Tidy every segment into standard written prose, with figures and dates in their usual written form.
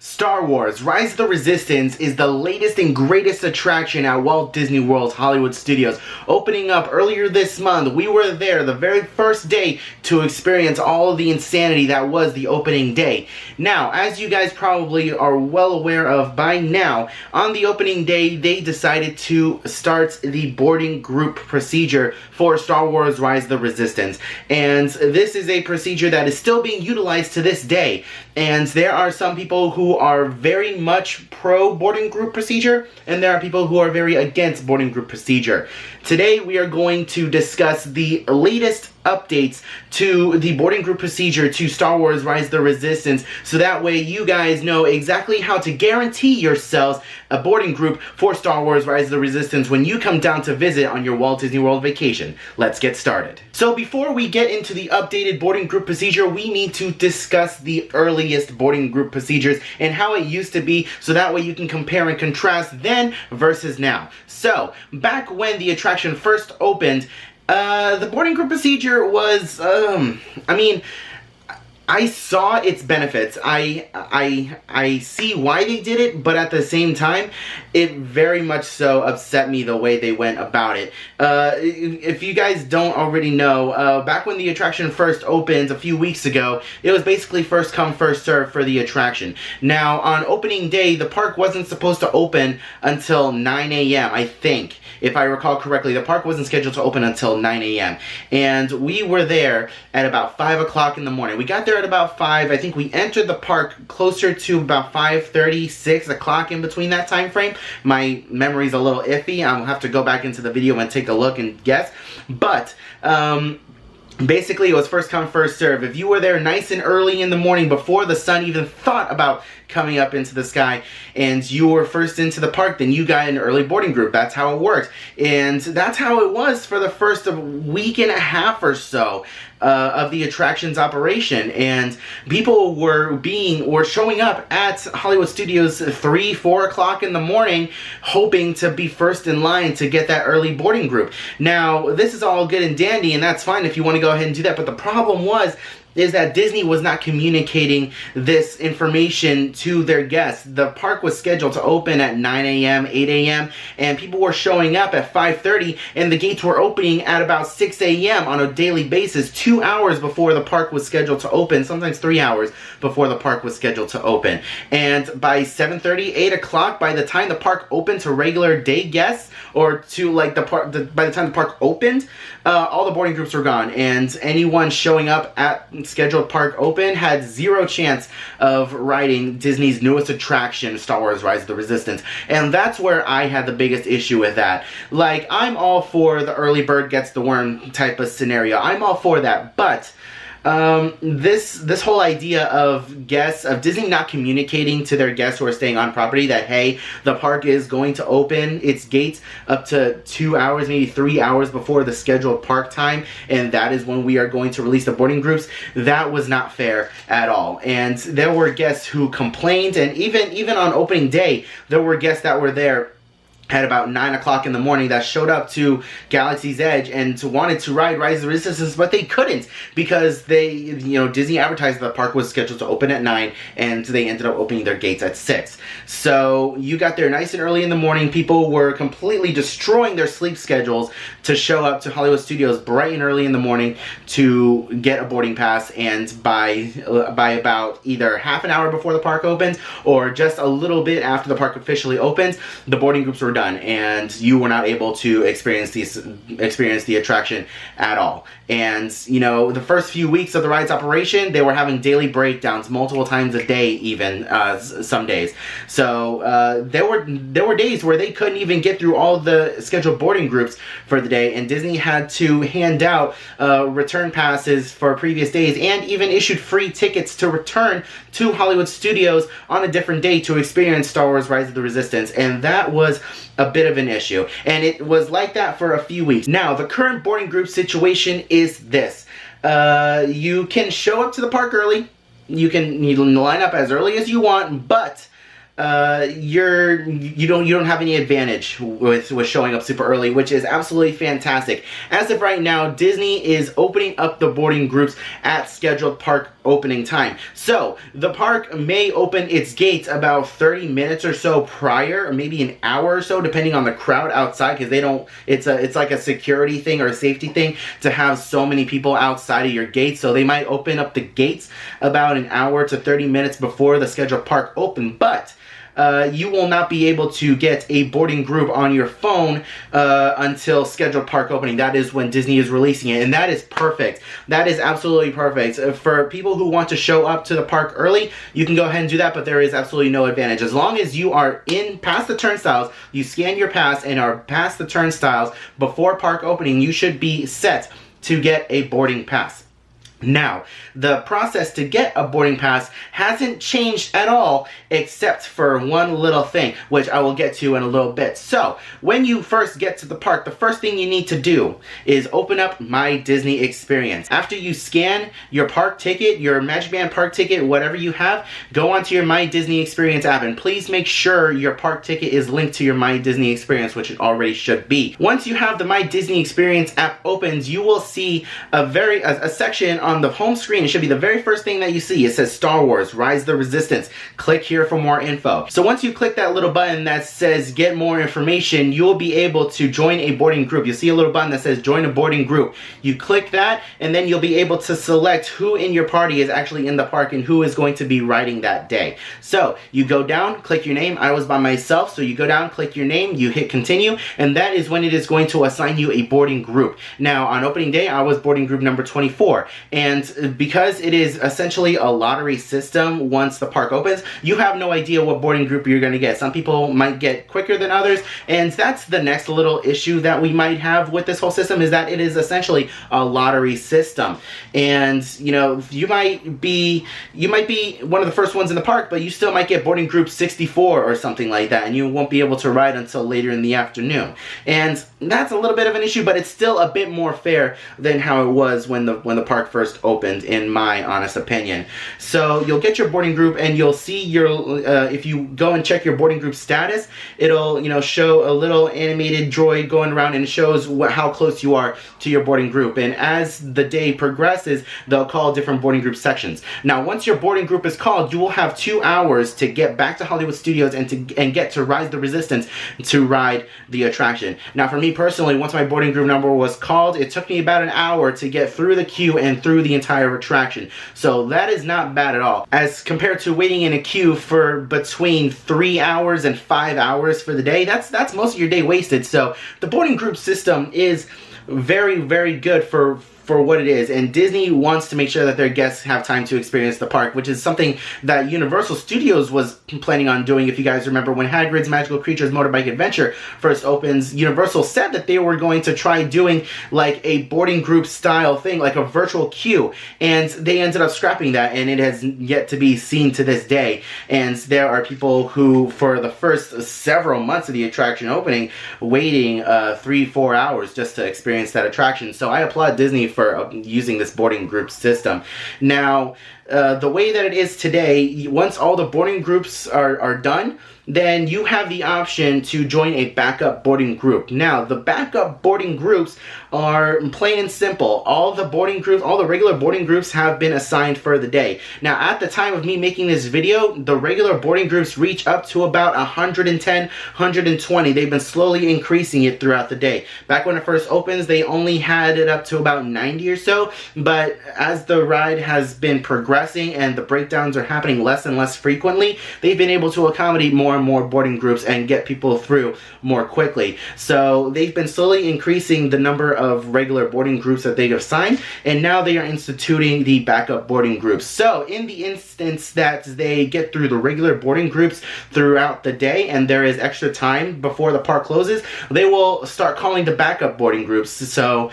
Star Wars: Rise of the Resistance is the latest and greatest attraction at Walt Disney World's Hollywood Studios. Opening up earlier this month, we were there the very first day to experience all of the insanity that was the opening day. Now, as you guys probably are well aware of by now, on the opening day, they decided to start the boarding group procedure for Star Wars: Rise of the Resistance. And this is a procedure that is still being utilized to this day. And there are some people who are very much pro boarding group procedure, and there are people who are very against boarding group procedure. Today we are going to discuss the latest updates to the boarding group procedure to Star Wars: Rise of the Resistance, so that way you guys know exactly how to guarantee yourselves a boarding group for Star Wars: Rise of the Resistance when you come down to visit on your Walt Disney World vacation. Let's get started. So before we get into the updated boarding group procedure, we need to discuss the earliest boarding group procedures and how it used to be, so that way you can compare and contrast then versus now. So, back when the attraction first opened, the boarding group procedure was, I saw its benefits. I see why they did it, but at the same time, it very much so upset me the way they went about it. If you guys don't already know, back when the attraction first opened a few weeks ago, it was basically first come, first serve for the attraction. Now, on opening day, the park wasn't supposed to open until 9 a.m., I think. If I recall correctly, the park wasn't scheduled to open until 9 a.m. And we were there at about 5 o'clock in the morning. We got there at about 5. I think we entered the park closer to about 5:30, 6 o'clock, in between that time frame. My memory's a little iffy. I'll have to go back into the video and take a look and guess. But, basically, it was first come, first serve. If you were there nice and early in the morning before the sun even thought about coming up into the sky and you were first into the park, then you got an early boarding group. That's how it worked. And that's how it was for the first week and a half or so of the attraction's operation. And people were showing up at Hollywood Studios 3, 4 o'clock in the morning, hoping to be first in line to get that early boarding group. Now, this is all good and dandy, and that's fine if you want to go ahead and do that, but the problem is that Disney was not communicating this information to their guests. The park was scheduled to open at 9 a.m., 8 a.m., and people were showing up at 5:30, and the gates were opening at about 6 a.m. on a daily basis, 2 hours before the park was scheduled to open, sometimes 3 hours before the park was scheduled to open. And by 7:30, 8 o'clock, by the time the park opened to regular day guests, or to like by the time the park opened, all the boarding groups were gone, and anyone showing up at scheduled park open had zero chance of riding Disney's newest attraction, Star Wars: Rise of the Resistance. And that's where I had the biggest issue with that. Like, I'm all for the early bird gets the worm type of scenario. I'm all for that, but this whole idea of Disney not communicating to their guests who are staying on property that, hey, the park is going to open its gates up to 2 hours, maybe 3 hours before the scheduled park time, and that is when we are going to release the boarding groups, that was not fair at all. And there were guests who complained, and even on opening day, there were guests that were there at about 9 o'clock in the morning that showed up to Galaxy's Edge and wanted to ride Rise of the Resistance, but they couldn't because Disney advertised the park was scheduled to open at 9 and they ended up opening their gates at 6. So you got there nice and early in the morning. People were completely destroying their sleep schedules to show up to Hollywood Studios bright and early in the morning to get a boarding pass, and by about either half an hour before the park opens or just a little bit after the park officially opens, the boarding groups were done, and you were not able to experience the attraction at all. And the first few weeks of the ride's operation, they were having daily breakdowns multiple times a day, even some days. So there were days where they couldn't even get through all the scheduled boarding groups for the day, and Disney had to hand out return passes for previous days and even issued free tickets to return to Hollywood Studios on a different day to experience Star Wars: Rise of the Resistance. And that was a bit of an issue, and it was like that for a few weeks. Now, the current boarding group situation is this. You can show up to the park early. You can line up as early as you want, but you don't have any advantage with showing up super early, which is absolutely fantastic. As of right now, Disney is opening up the boarding groups at scheduled park opening time. So the park may open its gates about 30 minutes or so prior, or maybe an hour or so, depending on the crowd outside, because they don't, it's like a security thing or a safety thing to have so many people outside of your gates. So they might open up the gates about an hour to 30 minutes before the scheduled park open, but you will not be able to get a boarding group on your phone until scheduled park opening. That is when Disney is releasing it, and that is perfect. That is absolutely perfect. For people who want to show up to the park early, you can go ahead and do that, but there is absolutely no advantage. As long as you are past the turnstiles, you scan your pass and are past the turnstiles before park opening, you should be set to get a boarding pass. Now, the process to get a boarding pass hasn't changed at all, except for one little thing, which I will get to in a little bit. So, when you first get to the park, the first thing you need to do is open up My Disney Experience. After you scan your park ticket, your Magic Band park ticket, whatever you have, go onto your My Disney Experience app, and please make sure your park ticket is linked to your My Disney Experience, which it already should be. Once you have the My Disney Experience app opens, you will see a section on the home screen. It should be the very first thing that you see. It says Star Wars: Rise of the Resistance. Click here for more info. So once you click that little button that says get more information, you'll be able to join a boarding group. You'll see a little button that says join a boarding group. You click that, and then you'll be able to select who in your party is actually in the park and who is going to be riding that day. So you go down, click your name. I was by myself, so you go down, click your name, you hit continue, and that is when it is going to assign you a boarding group. Now on opening day, I was boarding group number 24, and because it is essentially a lottery system, once the park opens, you have no idea what boarding group you're going to get. Some people might get quicker than others, and that's the next little issue that we might have with this whole system, is that it is essentially a lottery system. And you know, you might be one of the first ones in the park, but you still might get boarding group 64 or something like that, and you won't be able to ride until later in the afternoon. And that's a little bit of an issue, but it's still a bit more fair than how it was when the park first opened, in my honest opinion. So you'll get your boarding group, and you'll see your if you go and check your boarding group status, it'll show a little animated droid going around, and it shows how close you are to your boarding group. And as the day progresses, they'll call different boarding group sections. Now once your boarding group is called, you will have 2 hours to get back to Hollywood Studios and get to Rise of the Resistance to ride the attraction. Now for me personally, once my boarding group number was called, it took me about an hour to get through the queue and through the entire attraction. So that is not bad at all, as compared to waiting in a queue for between 3 hours and 5 hours for the day. That's most of your day wasted. So the boarding group system is very, very good for what it is, and Disney wants to make sure that their guests have time to experience the park, which is something that Universal Studios was planning on doing. If you guys remember, when Hagrid's Magical Creatures Motorbike Adventure first opens, Universal said that they were going to try doing like a boarding group style thing, like a virtual queue, and they ended up scrapping that, and it has yet to be seen to this day. And there are people who, for the first several months of the attraction opening, waiting 3-4 hours just to experience that attraction. So I applaud Disney for using this boarding group system. Now, the way that it is today, once all the boarding groups are done, then you have the option to join a backup boarding group. Now, the backup boarding groups are plain and simple. All the regular boarding groups have been assigned for the day. Now, at the time of me making this video, the regular boarding groups reach up to about 110, 120. They've been slowly increasing it throughout the day. Back when it first opens, they only had it up to about 90 or so, but as the ride has been progressing and the breakdowns are happening less and less frequently, they've been able to accommodate more and more boarding groups and get people through more quickly. So they've been slowly increasing the number of regular boarding groups that they assigned, and now they are instituting the backup boarding groups. So in the instance that they get through the regular boarding groups throughout the day and there is extra time before the park closes, they will start calling the backup boarding groups. So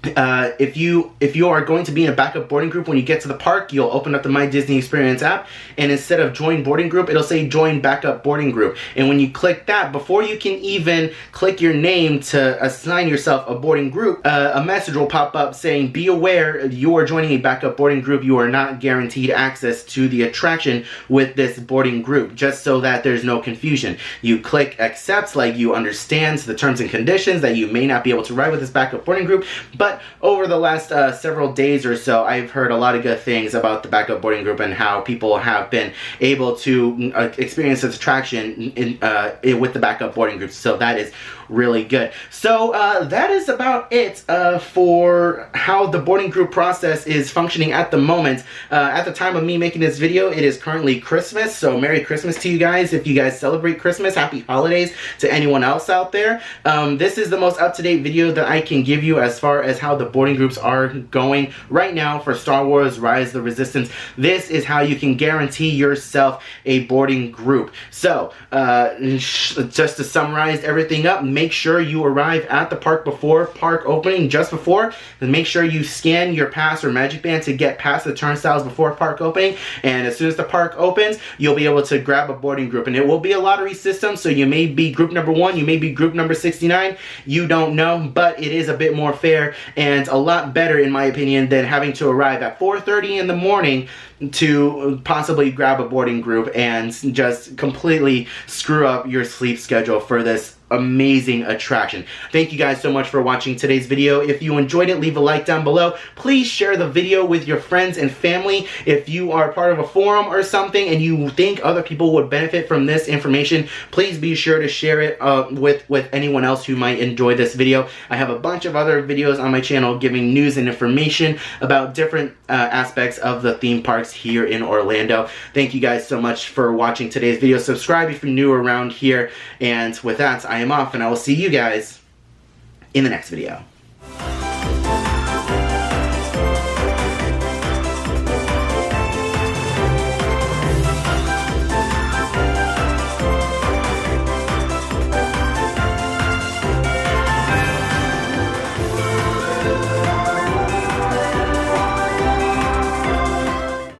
if you are going to be in a backup boarding group when you get to the park, you'll open up the My Disney Experience app, and instead of join boarding group, it'll say join backup boarding group. And when you click that, before you can even click your name to assign yourself a boarding group, a message will pop up saying, be aware you are joining a backup boarding group. You are not guaranteed access to the attraction with this boarding group, just so that there's no confusion. You click accept, like you understand the terms and conditions that you may not be able to ride with this backup boarding group. But over the last several days or so, I've heard a lot of good things about the backup boarding group and how people have been able to experience this attraction with the backup boarding group. So that is really good. So that is about it for how the boarding group process is functioning at the moment. At the time of me making this video, it is currently Christmas, so Merry Christmas to you guys. If you guys celebrate Christmas, Happy Holidays to anyone else out there. This is the most up-to-date video that I can give you as far as how the boarding groups are going right now for Star Wars Rise of the Resistance. This is how you can guarantee yourself a boarding group. So just to summarize everything up, make sure you arrive at the park before park opening, just before, and make sure you scan your pass or Magic Band to get past the turnstiles before park opening. And as soon as the park opens, you'll be able to grab a boarding group, and it will be a lottery system, so you may be group number 1, you may be group number 69, you don't know, but it is a bit more fair and a lot better, in my opinion, than having to arrive at 4:30 in the morning to possibly grab a boarding group and just completely screw up your sleep schedule for this amazing attraction. Thank you guys so much for watching today's video. If you enjoyed it, leave a like down below. Please share the video with your friends and family. If you are part of a forum or something and you think other people would benefit from this information, please be sure to share it with anyone else who might enjoy this video. I have a bunch of other videos on my channel giving news and information about different aspects of the theme parks here in Orlando. Thank you guys so much for watching today's video. Subscribe if you're new around here, and with that, I am off, and I will see you guys in the next video.